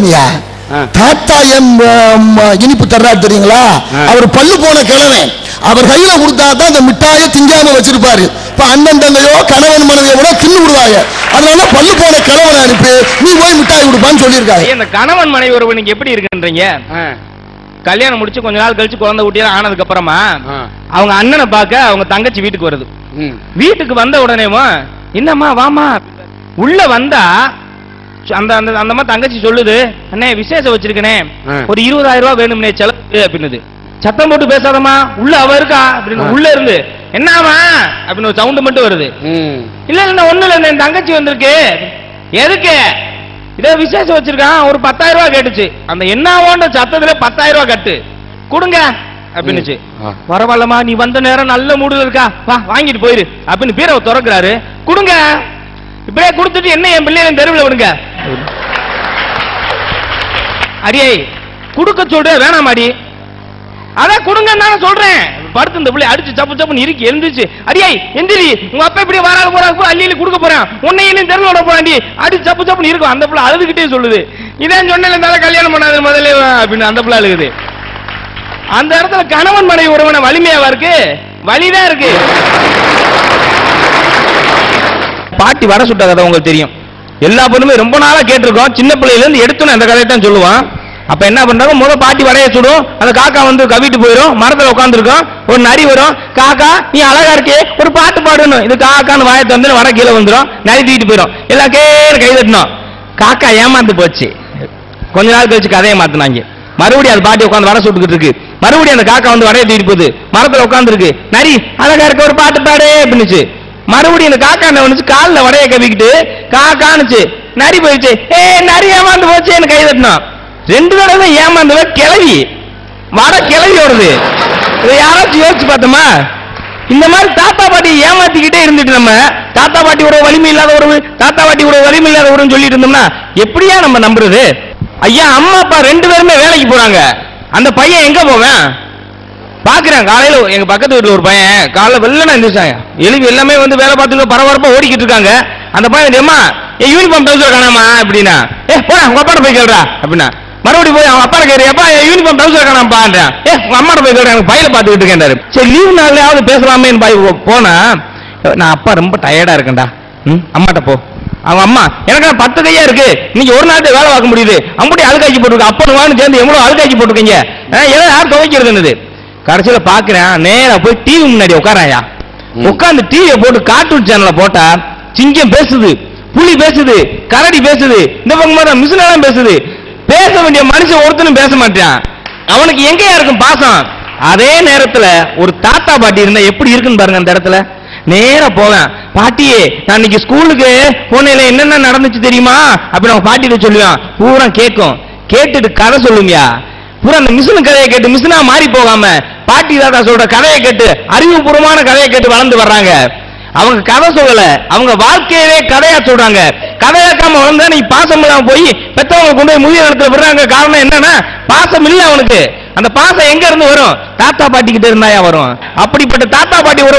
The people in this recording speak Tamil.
இருக்குங்கய்யா. தாத்தா இனிப்பு தர்றாரு தெரியுங்களா, அவர் பல்லு போன கிழவன், அவர் கையில கொடுத்தா தான் அந்த மிட்டாயை திங்காம வச்சிருப்பாரு. இப்ப அண்ணன் தங்கையோ கணவன் மனைவியோ கூட தின்னு விடுவாங்க. அதனால பல்லு போன கிழவனை அனுப்பி நீ போய் மிட்டாய் கொடுப்பான்னு சொல்லியிருக்காங்க. இந்த கணவன் மனைவி உறவு நீங்க எப்படி இருக்குன்றீங்க? கல்யாணம் முடிச்சு கொஞ்ச நாள் கழிச்சு குழந்தை ஊட்டியெல்லாம் ஆனதுக்கு அப்புறமா அவங்க அண்ணனை பார்க்க அவங்க தங்கச்சி வீட்டுக்கு வருது. வீட்டுக்கு வந்த உடனேமா என்னம்மா வாமா உள்ள வந்தா அந்த அந்த தங்கச்சி சொல்லுது, அண்ணே விசேஷம் வச்சிருக்கனே, ஒரு 20,000 ரூபாய் வேணும்னே செலவு அப்படின்னுது. சத்தம் போட்டு பேசாதமா, உள்ள அவ இருக்கா அப்படின்னு உள்ள இருந்து என்னமா அப்படின்னு ஒரு சவுண்ட் மட்டும் வருது. இல்ல இல்ல ஒண்ணு இல்ல, என் தங்கச்சி வந்திருக்கு. எதுக்கு? இதே விசேஷம் வச்சிருக்கான், ஒரு 10,000 ரூபாய் கேட்டுச்சு. அந்த என்னவோன்ற சத்தத்துல 10,000 ரூபாய் கட்டு கொடுங்க அப்படின்னுச்சு. பரவாயில்லமா, நீ வந்த நேரம் நல்ல மூடுல இருக்கா, வா வாங்கிட்டு போயிரு அப்படின்னு பீரவை திறக்கிறாரு. கொடுங்க. இப்படியே கொடுத்துட்டு என்ன என் பிள்ளைய தெருவில் விடுங்க. அடியே குடுக்க சொல்ற வேணாமாடி, அதான் கொடுங்க நான் சொல்றேன். படுத்து இந்த பிள்ளை அடிச்சு சப்பு சப்புன்னு இருக்கு எழுந்துச்சு. அடியே எந்திரி, உங்க அப்பா இப்படி வராது போறாரு, அள்ளி கொடுக்க போறேன், உன்னையும் தெருவில் விட போறாண்டி, அடிச்சு சப்பு சப்புன்னு இருக்கும். அந்த பிள்ளை அழுதுகிட்டே சொல்லுது, இதான் சொன்ன கல்யாணம் பண்ணாத முதல்ல அப்படின்னு அந்த பிள்ளை அழுகுது. அந்த இடத்துல கணவன் மனைவி உறவன வலிமையாவா இருக்கு? வலிதான் இருக்கு. பாட்டி வர சுட்ட கதை உங்களுக்கு தெரியும். எல்லா பொண்ணுமே ரொம்ப நாளா கேட்டிருக்கோம். சின்ன பிள்ளையில இருந்து எடுத்துன்னு அந்த கதையை தான் சொல்லுவான். அப்ப என்ன பண்றாங்க, முத பாட்டி வரைய சுடும், அந்த காக்கா வந்து கவிட்டு போயிடும். மரத்துல உட்கார்ந்து இருக்கும், ஒரு நரி வரும், காக்கா நீ அழகா இருக்கே ஒரு பாட்டு பாடணும். இது காக்கான்னு வாயத்தை வந்து வர கீழே வந்துடும், நரி தூக்கிட்டு போயிடும். எல்லாம் கேர் கை தட்டணும். காக்கா ஏமாந்து போச்சு. கொஞ்ச நாள் கழிச்சு கதையை மாத்தினாங்க. மறுபடியும் அது பாட்டி உட்காந்து வர சுட்டுக்கிட்டு இருக்கு. மறுபடியும் அந்த காக்கா வந்து வரைய தூக்கிட்டு போகுது, மரத்துல உட்கார்ந்து இருக்கு. நரி அழகா இருக்க ஒரு பாட்டு பாடு அப்படின்னுச்சு. மறுபடியும் இந்த காக்கா என்ன பண்ணுச்சு, காலில் வடைய கவிக்கிட்டு காக்கானுச்சு. நரி போயிடுச்சு. நரி ஏமாந்து போச்சு கை தட்டினோம். 2 தடவை ஏமாந்தவ கிளவி வட கிளவி வருது. இதை யாராச்சும் யோசிச்சு பார்த்தோமா? இந்த மாதிரி தாத்தா பாட்டி ஏமாத்திக்கிட்டே இருந்துட்டு நம்ம தாத்தா பாட்டியோட வலிமை இல்லாத உறவு, தாத்தா பாட்டியோட வலிமை இல்லாத உறவுன்னு சொல்லிட்டு இருந்தோம்னா எப்படியா நம்ம நம்புறது? ஐயா அம்மா அப்பா 2 பேருமே வேலைக்கு போறாங்க. அந்த பையன் எங்க போவேன் பாக்குறேன். காலையில எங்க பக்கத்து வீட்டுல ஒரு பையன் காலைல வெள்ளனா எந்திரிச்சாங்க, எழுதி எல்லாமே வந்து வேலை பார்த்துட்டு பரபரப்பா ஓடிக்கிட்டு இருக்காங்க. அந்த பையன் ஏமா யூனிஃபார்ம் டவுசர் காணாமா அப்படின்னா, போடா உங்க அப்பாட்ட போய் கேள்றா அப்படின்னா. மறுபடியும் போய் அவங்க அப்பா கேட்கறேன், எப்பா யூனிஃபார்ம் டவுசர் காணாமாப்பான்றேன். உங்க அம்மாட்ட போய் கேட்கறேன், எனக்கு பையில பார்த்துக்கிட்டு இருக்கேன். சரி லீவ் நாள்லயாவது பேசலாமேன்னு போனா, நான் அப்பா ரொம்ப டயர்டா இருக்கேன்டா, அம்மாட்ட போ. அவங்க அம்மா எனக்கு 10 கையா இருக்கு, இன்னைக்கு ஒரு நாள் வேலை பார்க்க முடியுது, அம்புட்டி அழுக்காக்கி போட்டுருக்க, அப்பா வான்னு சேர்ந்து எவ்வளவு அழுக்காக்கி போட்டுருக்கீங்க, ஏதோ யார் துவைக்கிறதுன்னு. கடைசியில பாக்குறேன், நேரா போய் டிவி முன்னாடி உட்காராயா. உட்கார்ந்து டிவியை போட்டு கார்ட்டூன் சேனல போட்டா சிங்கம் பேசுது, புலி பேசுது, கரடி பேசுது, இந்த பக்கம் மிஷினெல்லாம் பேசுது. பேச வேண்டிய மனுஷன் ஒருத்தனும் பேச மாட்டான். அவனுக்கு எங்கேயா இருக்கும் பாசம்? அதே நேரத்துல ஒரு தாத்தா பாட்டி இருந்தா எப்படி இருக்குன்னு பாருங்க. அந்த இடத்துல நேரா போவேன், பாட்டியே நான் இன்னைக்கு ஸ்கூலுக்கு போனேல என்னென்ன நடந்துச்சு தெரியுமா அப்படின்னு அவங்க பாட்டிட்ட சொல்லுவான். பூரா கேட்கும். கேட்டுட்டு கதை சொல்லுங்கயா. பூரா அந்த மிஷின் கதையை கேட்டு மிஷினா மாறி போகாம பாட்டி தாத்தா சொல்ற கதையை கேட்டு அறிவுபூர்வமான கதையை கேட்டு வளர்ந்து வர்றாங்க. அவங்க கதை சொல்லல, அவங்க வாழ்க்கையவே கதையா சொல்றாங்க. கதையாக்காம வளர்ந்தா நீ பாசம் இல்லாம போய் பெத்தவங்க கொண்டு போய் முதிய இடத்துல விடுறாங்க. காரணம் என்னன்னா பாசம் இல்ல அவனுக்கு. அந்த பாசம் எங்க இருந்து வரும்? தாத்தா பாட்டி கிட்ட இருந்தாயா வரும். அப்படிப்பட்ட தாத்தா பாட்டி ஒரு